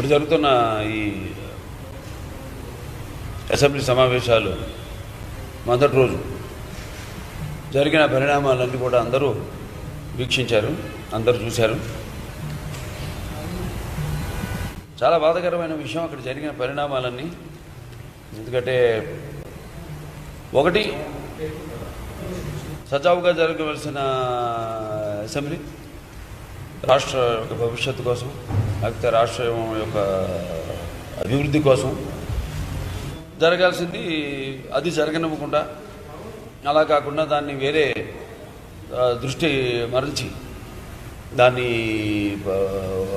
ఇప్పుడు జరుగుతున్న ఈ అసెంబ్లీ సమావేశాలు మొదటి రోజు జరిగిన పరిణామాలన్నీ కూడా అందరూ వీక్షించారు, అందరూ చూశారు. చాలా బాధాకరమైన విషయం అక్కడ జరిగిన పరిణామాలన్నీ. ఎందుకంటే ఒకటి, సజావుగా జరగవలసిన అసెంబ్లీ రాష్ట్ర యొక్క భవిష్యత్తు కోసం, లేకపోతే రాష్ట్రం యొక్క అభివృద్ధి కోసం జరగాల్సింది అది జరగనివ్వకుండా, అలా కాకుండా దాన్ని వేరే దృష్టి మరల్చి దాన్ని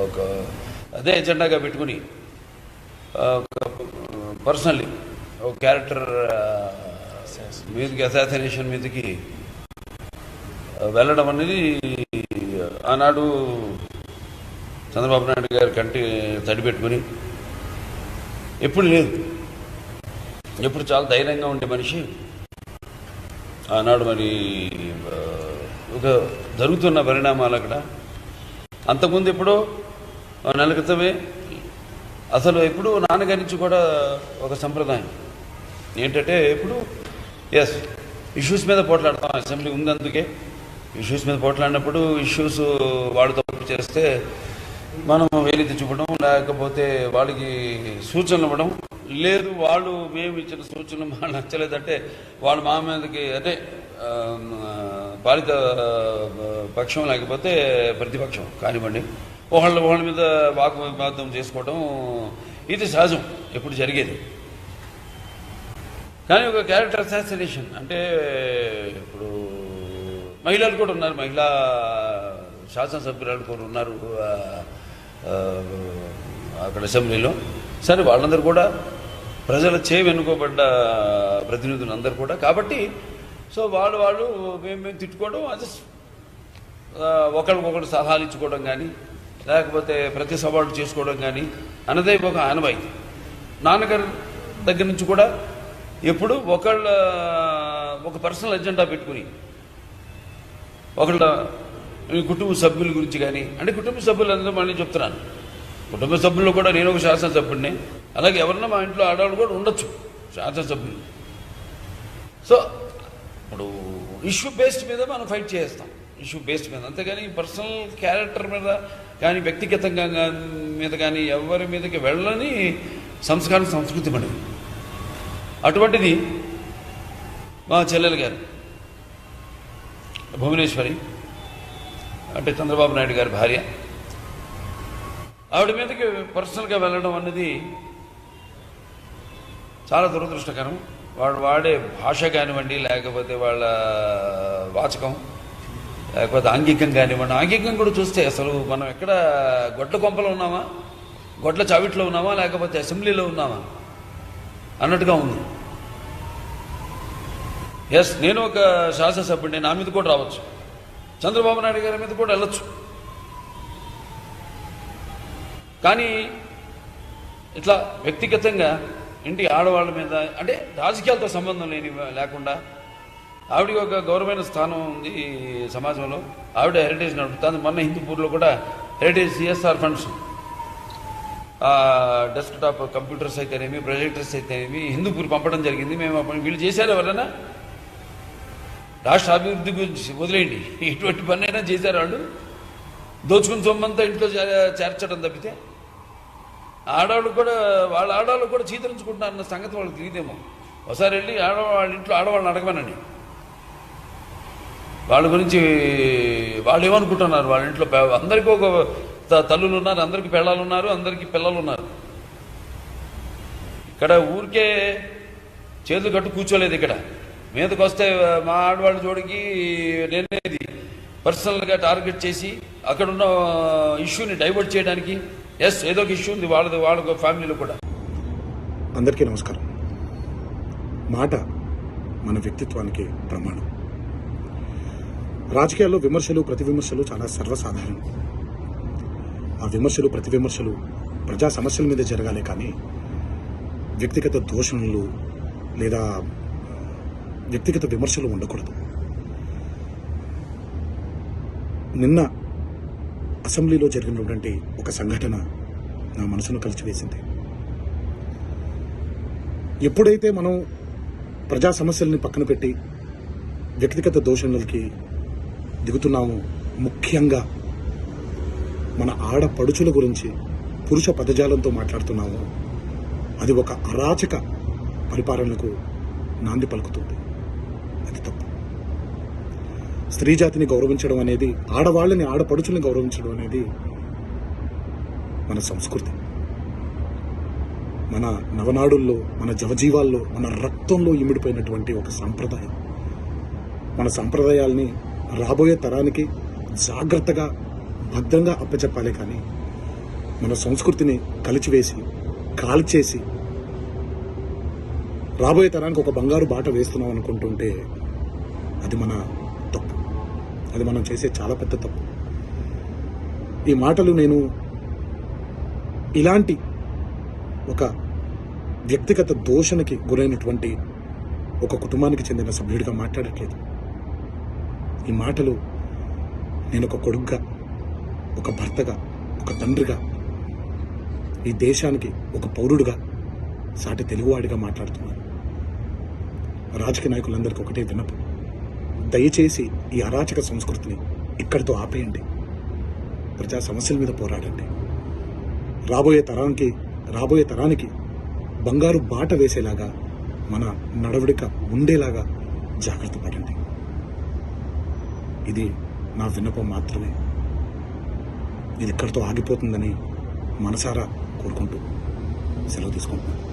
ఒక అదే ఎజెండాగా పెట్టుకుని పర్సనల్లీ ఒక క్యారెక్టర్ మీదకి, అసాసినేషన్ మీదకి వెళ్ళడం అనేది ఆనాడు చంద్రబాబు నాయుడు గారి కంటి తడిపెట్టుకుని ఎప్పుడు లేదు, ఎప్పుడు చాలా ధైర్యంగా ఉండే మనిషి ఆనాడు మరి ఒక జరుగుతున్న పరిణామాలు అక్కడ. అంతకుముందు ఎప్పుడో నెల క్రితమే అసలు ఎప్పుడు నాన్నగారి నుంచి కూడా ఒక సంప్రదాయం ఏంటంటే, ఎప్పుడు ఇష్యూస్ మీద పోట్లాడతాం. అసెంబ్లీ ఉంది, అందుకే ఇష్యూస్ మీద పోట్లాడినప్పుడు ఇష్యూస్ వాడు తప్పు చేస్తే మనం వేలెత్తి చూపడం, లేకపోతే వాళ్ళకి సూచనలు ఇవ్వడం. లేదు వాళ్ళు మేము ఇచ్చిన సూచనలు మాకు నచ్చలేదంటే వాళ్ళు మా మీదకి అంటే పాలిత పక్షం లేకపోతే ప్రతిపక్షం కానివ్వండి, ఒకళ్ళ మీద వాగ్వాదం చేసుకోవడం ఇది సహజం, ఎప్పుడు జరిగేది. కానీ ఒక క్యారెక్టర్ అసాసినేషన్ అంటే ఇప్పుడు మహిళలు కూడా ఉన్నారు, మహిళా శాసనసభ్యురాలు కూడా ఉన్నారు అక్కడ అసెంబ్లీలో. సరే, వాళ్ళందరూ కూడా ప్రజల వెనుకోబడ్డ ప్రతినిధులు అందరూ కూడా. కాబట్టి సో వాళ్ళు మేము తిట్టుకోవడం, అది ఒకరికొకరు సలహాలు ఇచ్చుకోవడం కానీ, లేకపోతే ప్రతి సవాళ్ళు చేసుకోవడం కానీ అన్నదే ఒక ఆనవాయితీ. నాన్నగారి దగ్గర నుంచి కూడా ఎప్పుడు ఒక పర్సనల్ ఎజెండా పెట్టుకుని ఒకళ్ళ కుటుంబ సభ్యుల గురించి కానీ, అంటే కుటుంబ సభ్యులు అందరూ మళ్ళీ చెప్తున్నాను, కుటుంబ సభ్యుల్లో కూడా నేను ఒక శాసనసభ్యుడిని, అలాగే ఎవరన్నా మా ఇంట్లో ఆడవాళ్ళు కూడా ఉండొచ్చు శాసనసభ్యులు. సో ఇప్పుడు ఇష్యూ బేస్డ్ మీద మనం ఫైట్ చేస్తాం, ఇష్యూ బేస్డ్ మీద, అంతేగాని పర్సనల్ క్యారెక్టర్ మీద కానీ వ్యక్తిగతంగా మీద కానీ ఎవరి మీదకి వెళ్ళని సంస్కారం, సంస్కృతి మనది. అటువంటిది మా చెల్లెలు గారు భువనేశ్వరి, అంటే చంద్రబాబు నాయుడు గారి భార్య, ఆవిడ మీదకి పర్సనల్గా వెళ్ళడం అన్నది చాలా దురదృష్టకరం. వాడు వాడే భాష కానివ్వండి, లేకపోతే వాళ్ళ వాచకం, లేకపోతే ఆంగికం కానివ్వండి. ఆంగికం కూడా చూస్తే అసలు మనం ఎక్కడ గొడ్ల కొంపలో ఉన్నామా, గొడ్ల చావిట్లో ఉన్నామా, లేకపోతే అసెంబ్లీలో ఉన్నామా అన్నట్టుగా ఉంది. నేను ఒక శాసనసభ్యుడిని, నా మీద కూడా రావచ్చు, చంద్రబాబు నాయుడు గారి మీద కూడా వెళ్ళొచ్చు. కానీ ఇట్లా వ్యక్తిగతంగా ఇంటి ఆడవాళ్ళ మీద, అంటే రాజకీయాలతో సంబంధం లేకుండా ఆవిడకి ఒక గౌరవమైన స్థానం ఉంది సమాజంలో. ఆవిడ హెరిటేజ్ నడుపుతుంది. మొన్న హిందూపూర్లో కూడా heritage CSR funds, desktop computers అయితేనేమి, ప్రొజెక్టర్స్ అయితేనేమి హిందూపూర్ పంపడం జరిగింది. మేము వీళ్ళు చేశారు, ఎవరైనా రాష్ట్ర అభివృద్ధి గురించి వదిలేయండి, ఇటువంటి పని అయినా చేశారు వాళ్ళు. దోచుకుని సొమ్మంతా ఇంట్లో చేర్చడం తప్పితే ఆడవాళ్ళు కూడా, వాళ్ళ ఆడవాళ్ళు కూడా చీతరించుకుంటున్నారన్న సంగతి వాళ్ళకి తెలియదేమో. ఒకసారి వెళ్ళి వాళ్ళ ఇంట్లో ఆడవాళ్ళని అడగమనండి, వాళ్ళ గురించి వాళ్ళు ఏమనుకుంటున్నారు. వాళ్ళ ఇంట్లో అందరికీ ఒక తల్లులు ఉన్నారు, అందరికీ పెళ్ళాలు ఉన్నారు, అందరికీ పిల్లలు ఉన్నారు. ఇక్కడ ఊరికే చేతులు కట్టు కూర్చోలేదు. ఇక్కడ మీదకి వస్తే మా ఆడవాళ్ళ జోడికి నేనేది పర్సనల్గా టార్గెట్ చేసి అక్కడున్న ఇష్యూని డైవర్ట్ చేయడానికి ఏదో ఒక ఇష్యూ ఉంది వాళ్ళ ఫ్యామిలీలో కూడా. అందరికీ నమస్కారం. మాట మన వ్యక్తిత్వానికి ప్రమాణం. రాజకీయాల్లో విమర్శలు, ప్రతి విమర్శలు చాలా సర్వసాధారణం. ఆ విమర్శలు, ప్రతి విమర్శలు ప్రజా సమస్యల మీద జరగాలి, కానీ వ్యక్తిగత దూషణలు లేదా వ్యక్తిగత విమర్శలు ఉండకూడదు. నిన్న అసెంబ్లీలో జరిగినటువంటి ఒక సంఘటన నా మనసును కలిచివేసింది. ఎప్పుడైతే మనం ప్రజా సమస్యల్ని పక్కన పెట్టి వ్యక్తిగత దోషణలకి దిగుతున్నామో, ముఖ్యంగా మన ఆడపడుచుల గురించి పురుష పదజాలంతో మాట్లాడుతున్నామో, అది ఒక అరాచక పరిపాలనకు నాంది పలుకుతుంది. అది తప్పు. స్త్రీ జాతిని గౌరవించడం అనేది, ఆడవాళ్ళని ఆడపడుచుల్ని గౌరవించడం అనేది మన సంస్కృతి. మన నవనాడుల్లో, మన జవజీవాల్లో, మన రక్తంలో ఇమిడిపోయినటువంటి ఒక సాంప్రదాయం. మన సాంప్రదాయాల్ని రాబోయే తరానికి జాగ్రత్తగా భద్రంగా అప్పచెప్పాలి, కానీ మన సంస్కృతిని కలిచివేసి కాల్చేసి రాబోయే తరానికి ఒక బంగారు బాట వేస్తున్నాం అనుకుంటుంటే అది మన తప్పు. అది మనం చేసే చాలా పెద్ద తప్పు. ఈ మాటలు నేను ఇలాంటి ఒక వ్యక్తిగత దోషణకి గురైనటువంటి ఒక కుటుంబానికి చెందిన సభ్యుడిగా మాట్లాడట్లేదు. ఈ మాటలు నేను ఒక కొడుకుగా, ఒక భర్తగా, ఒక తండ్రిగా, ఈ దేశానికి ఒక పౌరుడుగా, సాటి తెలుగువాడిగా మాట్లాడుతున్నాను. రాజకీయ నాయకులందరికీ ఒకటే విన్నపం: దయచేసి ఈ అరాచక సంస్కృతిని ఇక్కడితో ఆపేయండి. ప్రజా సమస్యల మీద పోరాడండి. రాబోయే తరానికి బంగారు బాట వేసేలాగా మన నడవడిక ఉండేలాగా జాగ్రత్త పడండి. ఇది నా విన్నపం మాత్రమే. ఇది ఇక్కడితో ఆగిపోతుందని మనసారా కోరుకుంటూ సెలవు తీసుకుంటున్నాను.